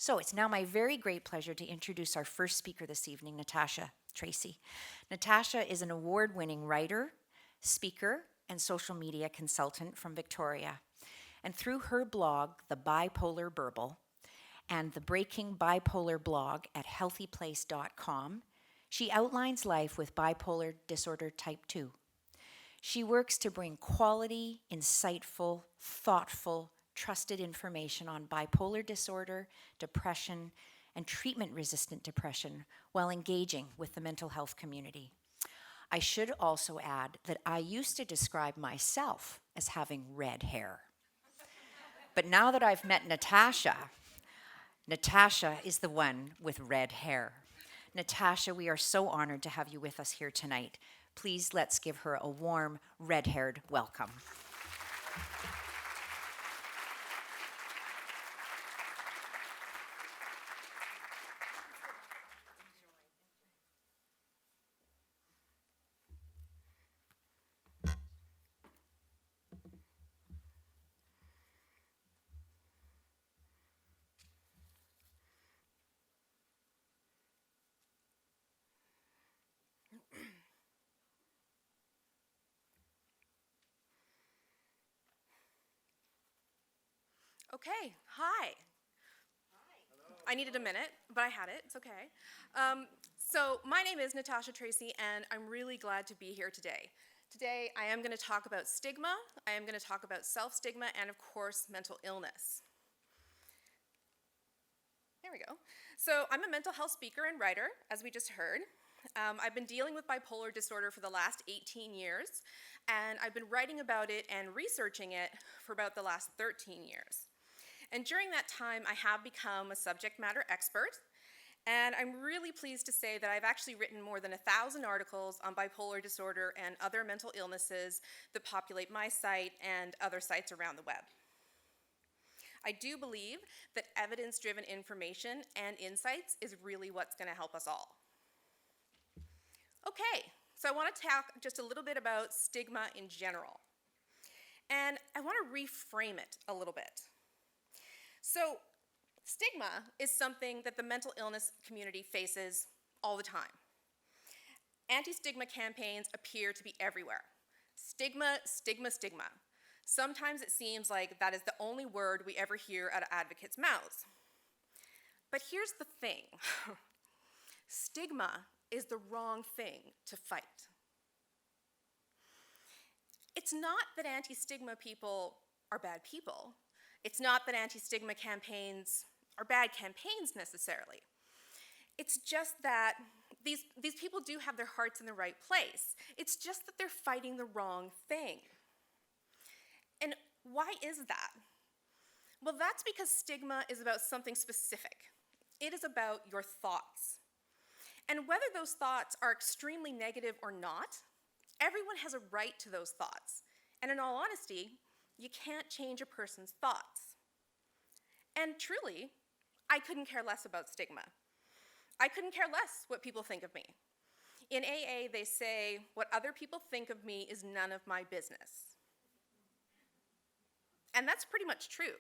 So it's now my very great pleasure to introduce our first speaker this evening, Natasha, Tracy. Natasha is an award-winning writer, speaker, and social media consultant from Victoria. And through her blog, The Bipolar Burble, and the Breaking Bipolar blog at healthyplace.com, she outlines life with bipolar disorder type 2. She works to bring quality, insightful, thoughtful, trusted information on bipolar disorder, depression, and treatment-resistant depression while engaging with the mental health community. I should also add that I used to describe myself as having red hair. But now that I've met Natasha, Natasha is the one with red hair. Natasha, we are so honored to have you with us here tonight. Please let's give her a warm, red-haired welcome. Okay, hi. I needed a minute, but I had it, it's okay. So my name is Natasha Tracy, and I'm really glad to be here today. Today, I am gonna talk about stigma, I am gonna talk about self-stigma, and of course, mental illness. There we go. So I'm a mental health speaker and writer, as we just heard. I've been dealing with bipolar disorder for the last 18 years, and I've been writing about it and researching it for about the last 13 years. And during that time, I have become a subject matter expert, and I'm really pleased to say that I've actually written more than 1,000 articles on bipolar disorder and other mental illnesses that populate my site and other sites around the web. I do believe that evidence-driven information and insights is really what's going to help us all. Okay, so I want to talk just a little bit about stigma in general. And I want to reframe it a little bit. So, stigma is something that the mental illness community faces all the time. Anti-stigma campaigns appear to be everywhere. Stigma, stigma, stigma. Sometimes it seems like that is the only word we ever hear out of advocates' mouths. But here's the thing. Stigma is the wrong thing to fight. It's not that anti-stigma people are bad people. It's not that anti-stigma campaigns are bad campaigns necessarily. It's just that these people do have their hearts in the right place. It's just that they're fighting the wrong thing. And why is that? Well, that's because stigma is about something specific. It is about your thoughts. And whether those thoughts are extremely negative or not, everyone has a right to those thoughts. And in all honesty, you can't change a person's thoughts. And truly, I couldn't care less about stigma. I couldn't care less what people think of me. In AA, they say, what other people think of me is none of my business. And that's pretty much true.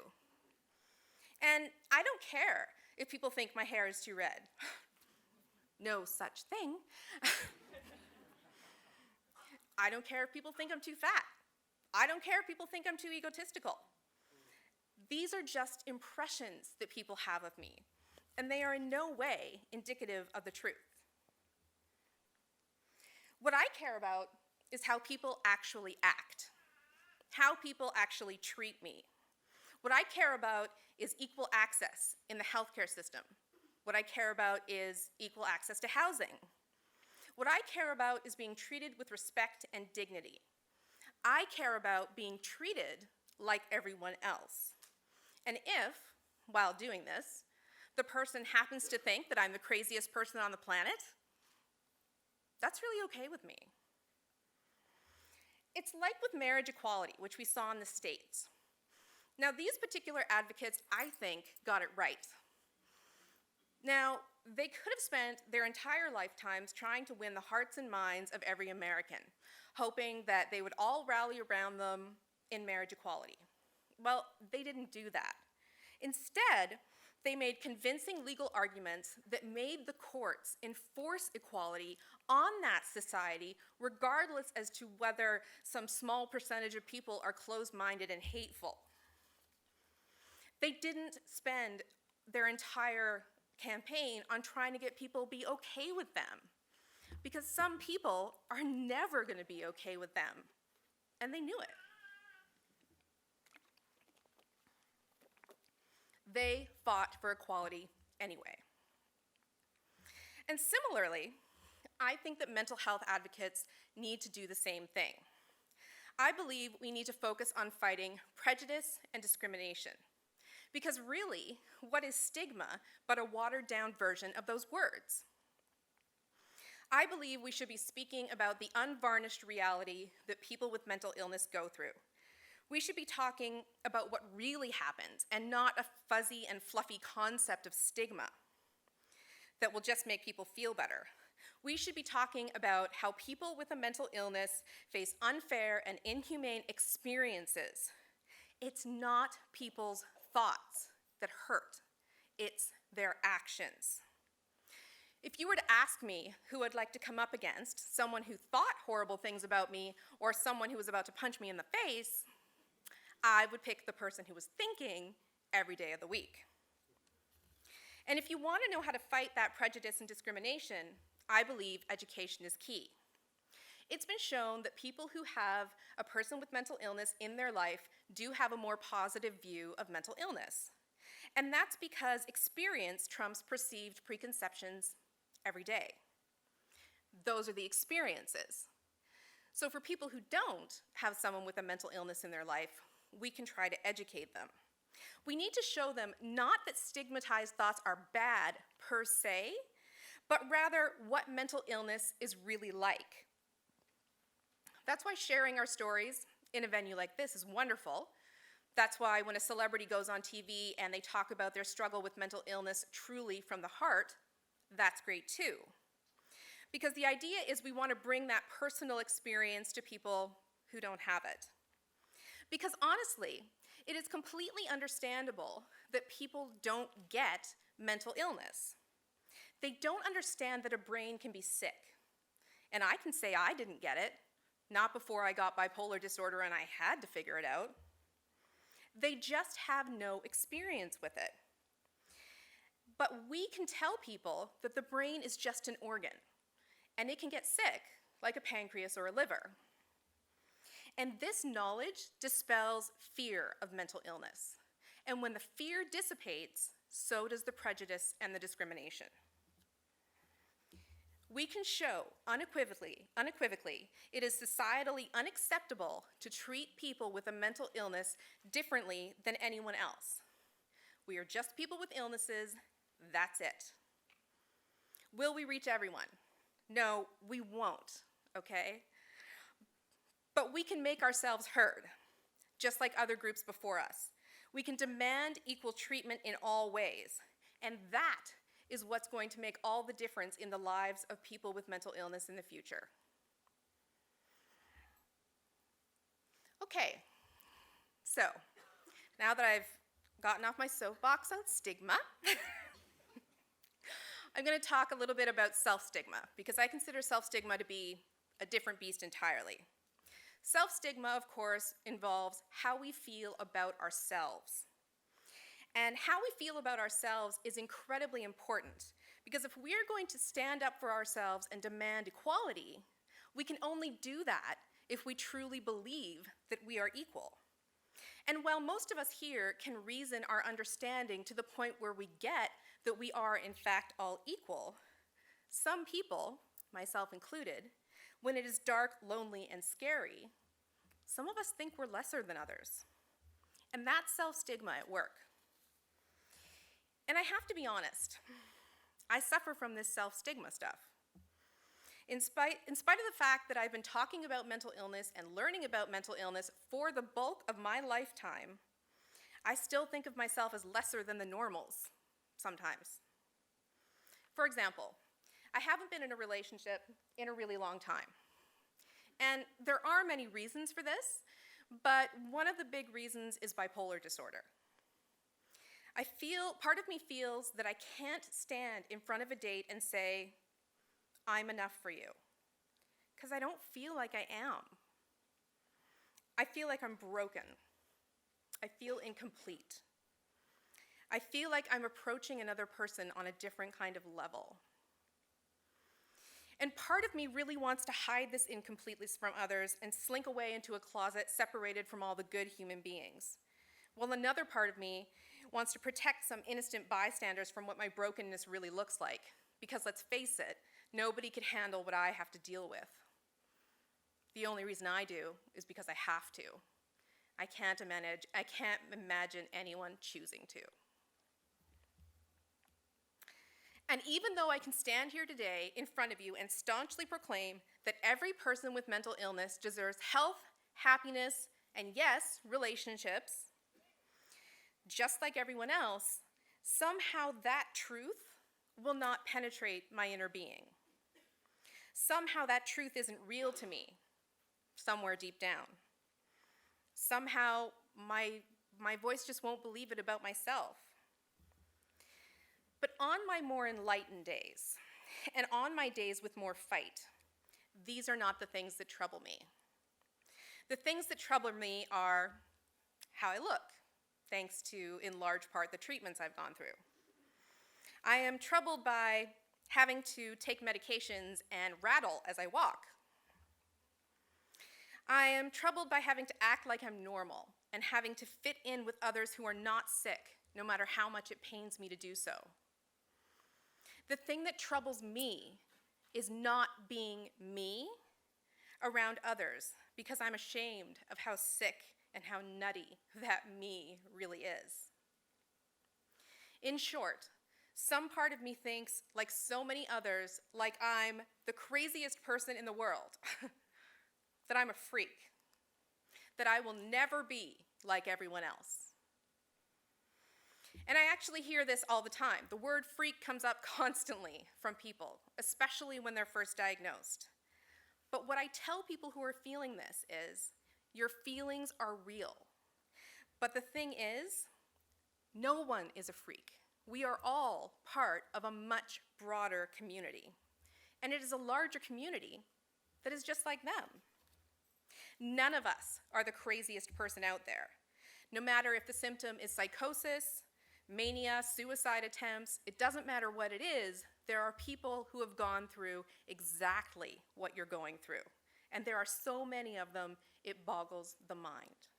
And I don't care if people think my hair is too red. No such thing. I don't care if people think I'm too fat. I don't care if people think I'm too egotistical. These are just impressions that people have of me, and they are in no way indicative of the truth. What I care about is how people actually act, how people actually treat me. What I care about is equal access in the healthcare system. What I care about is equal access to housing. What I care about is being treated with respect and dignity. I care about being treated like everyone else. And if, while doing this, the person happens to think that I'm the craziest person on the planet, that's really okay with me. It's like with marriage equality, which we saw in the States. Now, these particular advocates, I think, got it right. Now, they could have spent their entire lifetimes trying to win the hearts and minds of every American, hoping that they would all rally around them in marriage equality. Well, they didn't do that. Instead, They made convincing legal arguments that made the courts enforce equality on that society, regardless as to whether some small percentage of people are closed-minded and hateful. They didn't spend their entire campaign on trying to get people to be okay with them, because some people are never going to be okay with them, and they knew it. They fought for equality anyway. And similarly, I think that mental health advocates need to do the same thing. I believe we need to focus on fighting prejudice and discrimination. Because really, what is stigma but a watered-down version of those words? I believe we should be speaking about the unvarnished reality that people with mental illness go through. We should be talking about what really happens and not a fuzzy and fluffy concept of stigma that will just make people feel better. We should be talking about how people with a mental illness face unfair and inhumane experiences. It's not people's thoughts that hurt, it's their actions. If you were to ask me who I'd like to come up against, someone who thought horrible things about me or someone who was about to punch me in the face, I would pick the person who was thinking every day of the week. And if you want to know how to fight that prejudice and discrimination, I believe education is key. It's been shown that people who have a person with mental illness in their life do have a more positive view of mental illness. And that's because experience trumps perceived preconceptions every day. Those are the experiences. So for people who don't have someone with a mental illness in their life, we can try to educate them. We need to show them not that stigmatized thoughts are bad per se, but rather what mental illness is really like. That's why sharing our stories in a venue like this is wonderful. That's why when a celebrity goes on TV and they talk about their struggle with mental illness truly from the heart, that's great too. Because the idea is we want to bring that personal experience to people who don't have it. Because honestly, it is completely understandable that people don't get mental illness. They don't understand that a brain can be sick. And I can say I didn't get it, not before I got bipolar disorder and I had to figure it out. They just have no experience with it. But we can tell people that the brain is just an organ, and it can get sick, like a pancreas or a liver. And this knowledge dispels fear of mental illness. And when the fear dissipates, so does the prejudice and the discrimination. We can show unequivocally, it is societally unacceptable to treat people with a mental illness differently than anyone else. We are just people with illnesses, that's it. Will we reach everyone? No, we won't, okay? But we can make ourselves heard, just like other groups before us. We can demand equal treatment in all ways, and that is what's going to make all the difference in the lives of people with mental illness in the future. Okay, so now that I've gotten off my soapbox on stigma, I'm going to talk a little bit about self-stigma, because I consider self-stigma to be a different beast entirely. Self-stigma, of course, involves how we feel about ourselves. And how we feel about ourselves is incredibly important, because if we're going to stand up for ourselves and demand equality, we can only do that if we truly believe that we are equal. And while most of us here can reason our understanding to the point where we get that we are in fact all equal, some people, myself included, when it is dark, lonely, and scary, some of us think we're lesser than others. And that's self-stigma at work. And I have to be honest, I suffer from this self-stigma stuff. In spite of the fact that I've been talking about mental illness and learning about mental illness for the bulk of my lifetime, I still think of myself as lesser than the normals sometimes. For example, I haven't been in a relationship in a really long time. And there are many reasons for this, but one of the big reasons is bipolar disorder. Part of me feels that I can't stand in front of a date and say, I'm enough for you, because I don't feel like I am. I feel like I'm broken. I feel incomplete. I feel like I'm approaching another person on a different kind of level. And part of me really wants to hide this incompleteness from others and slink away into a closet separated from all the good human beings. While another part of me wants to protect some innocent bystanders from what my brokenness really looks like. Because let's face it, nobody can handle what I have to deal with. The only reason I do is because I have to. I can't imagine anyone choosing to. And even though I can stand here today in front of you and staunchly proclaim that every person with mental illness deserves health, happiness, and yes, relationships, just like everyone else, somehow that truth will not penetrate my inner being. Somehow that truth isn't real to me, somewhere deep down. Somehow my voice just won't believe it about myself. But on my more enlightened days, and on my days with more fight, these are not the things that trouble me. The things that trouble me are how I look, thanks to, in large part, the treatments I've gone through. I am troubled by having to take medications and rattle as I walk. I am troubled by having to act like I'm normal and having to fit in with others who are not sick, no matter how much it pains me to do so. The thing that troubles me is not being me around others because I'm ashamed of how sick and how nutty that me really is. In short, some part of me thinks, like so many others, like I'm the craziest person in the world, that I'm a freak, that I will never be like everyone else. And I actually hear this all the time. The word freak comes up constantly from people, especially when they're first diagnosed. But what I tell people who are feeling this is, your feelings are real. But the thing is, no one is a freak. We are all part of a much broader community. And it is a larger community that is just like them. None of us are the craziest person out there. No matter if the symptom is psychosis, mania, suicide attempts, it doesn't matter what it is, there are people who have gone through exactly what you're going through. And there are so many of them, it boggles the mind.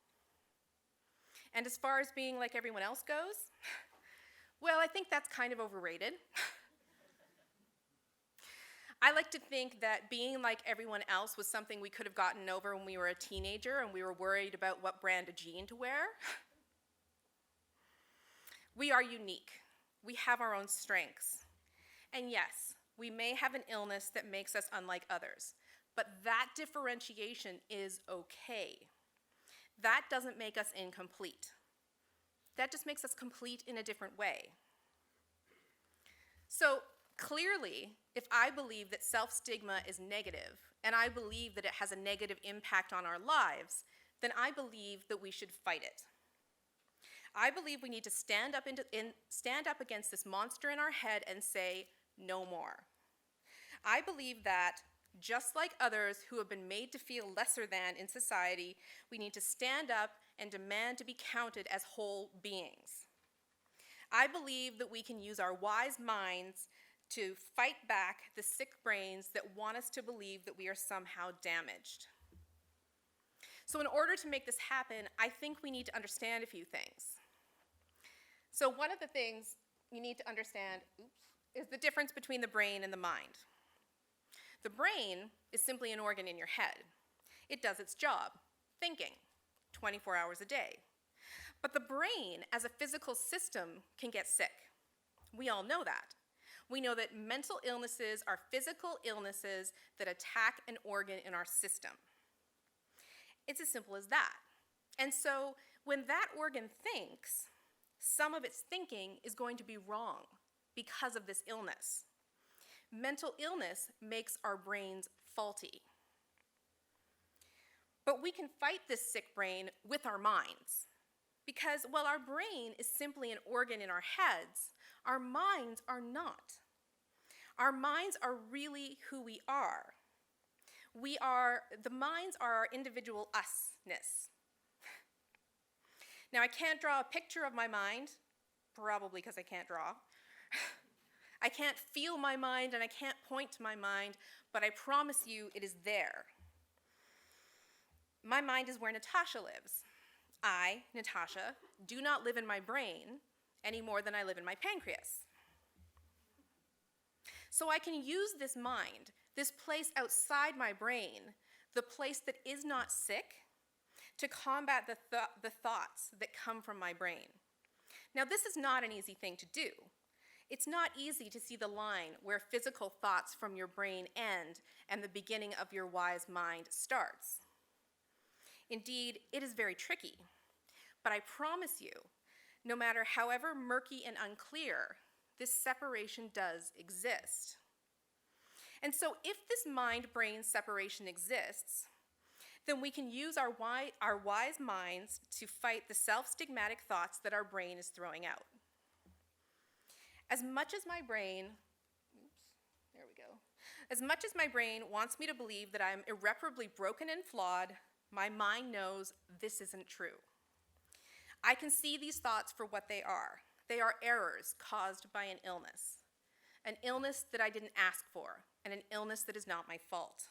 And as far as being like everyone else goes, well, I think that's kind of overrated. I like to think that being like everyone else was something we could have gotten over when we were a teenager and we were worried about what brand of jean to wear. We are unique. We have our own strengths. And yes, we may have an illness that makes us unlike others, but that differentiation is okay. That doesn't make us incomplete. That just makes us complete in a different way. So clearly, if I believe that self-stigma is negative, and I believe that it has a negative impact on our lives, then I believe that we should fight it. I believe we need to stand up against this monster in our head and say, no more. I believe that just like others who have been made to feel lesser than in society, we need to stand up and demand to be counted as whole beings. I believe that we can use our wise minds to fight back the sick brains that want us to believe that we are somehow damaged. So in order to make this happen, I think we need to understand a few things. So one of the things you need to understand is the difference between the brain and the mind. The brain is simply an organ in your head. It does its job, thinking, 24 hours a day. But the brain, as a physical system, can get sick. We all know that. We know that mental illnesses are physical illnesses that attack an organ in our system. It's as simple as that. And so when that organ thinks, some of its thinking is going to be wrong because of this illness. Mental illness makes our brains faulty. But we can fight this sick brain with our minds, Because while our brain is simply an organ in our heads, our minds are not. Our minds are really who we are. The minds are our individual us-ness. Now, I can't draw a picture of my mind, probably because I can't draw. I can't feel my mind and I can't point to my mind, but I promise you it is there. My mind is where Natasha lives. I, Natasha, do not live in my brain any more than I live in my pancreas. So I can use this mind, this place outside my brain, the place that is not sick, to combat the thoughts that come from my brain. Now, this is not an easy thing to do. It's not easy to see the line where physical thoughts from your brain end and the beginning of your wise mind starts. Indeed, it is very tricky. But I promise you, no matter however murky and unclear, this separation does exist. And so if this mind-brain separation exists, then we can use our wise minds to fight the self-stigmatic thoughts that our brain is throwing out. As much as my brain wants me to believe that I'm irreparably broken and flawed, my mind knows this isn't true. I can see these thoughts for what they are. They are errors caused by an illness that I didn't ask for, and an illness that is not my fault.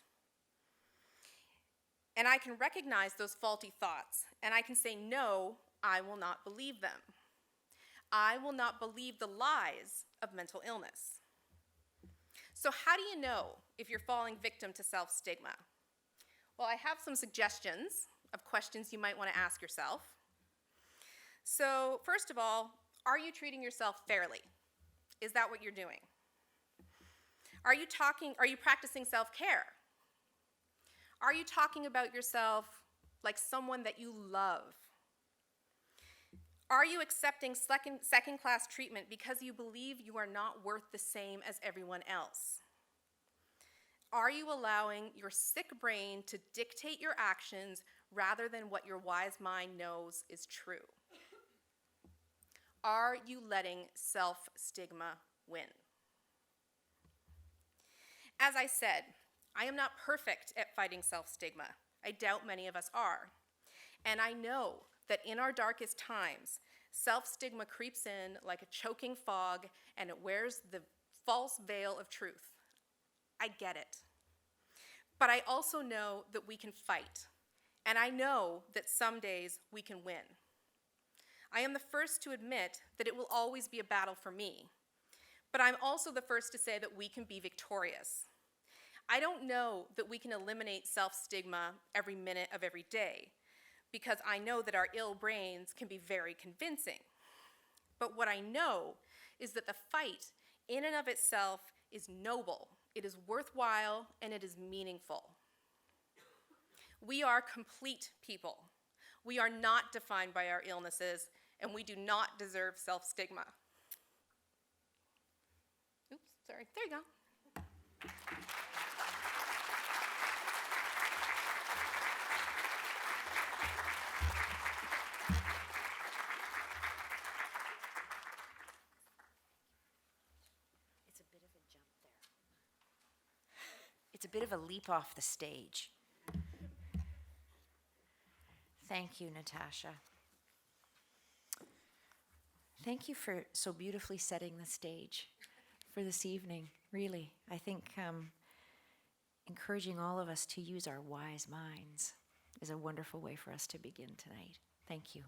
And I can recognize those faulty thoughts, and I can say, no, I will not believe them. I will not believe the lies of mental illness. So how do you know if you're falling victim to self-stigma? Well, I have some suggestions of questions you might want to ask yourself. So first of all, are you treating yourself fairly? Is that what you're doing? Are you practicing self-care? Are you talking about yourself like someone that you love? Are you accepting second-class treatment because you believe you are not worth the same as everyone else? Are you allowing your sick brain to dictate your actions rather than what your wise mind knows is true? Are you letting self-stigma win? As I said, I am not perfect at fighting self-stigma. I doubt many of us are. And I know that in our darkest times, self-stigma creeps in like a choking fog and it wears the false veil of truth. I get it. But I also know that we can fight. And I know that some days we can win. I am the first to admit that it will always be a battle for me. But I'm also the first to say that we can be victorious. I don't know that we can eliminate self-stigma every minute of every day, because I know that our ill brains can be very convincing. But what I know is that the fight in and of itself is noble, it is worthwhile, and it is meaningful. We are complete people. We are not defined by our illnesses, and we do not deserve self-stigma. Oops, sorry, there you go. It's a bit of a leap off the stage. Thank you, Natasha. Thank you for so beautifully setting the stage for this evening, really. I think encouraging all of us to use our wise minds is a wonderful way for us to begin tonight. Thank you.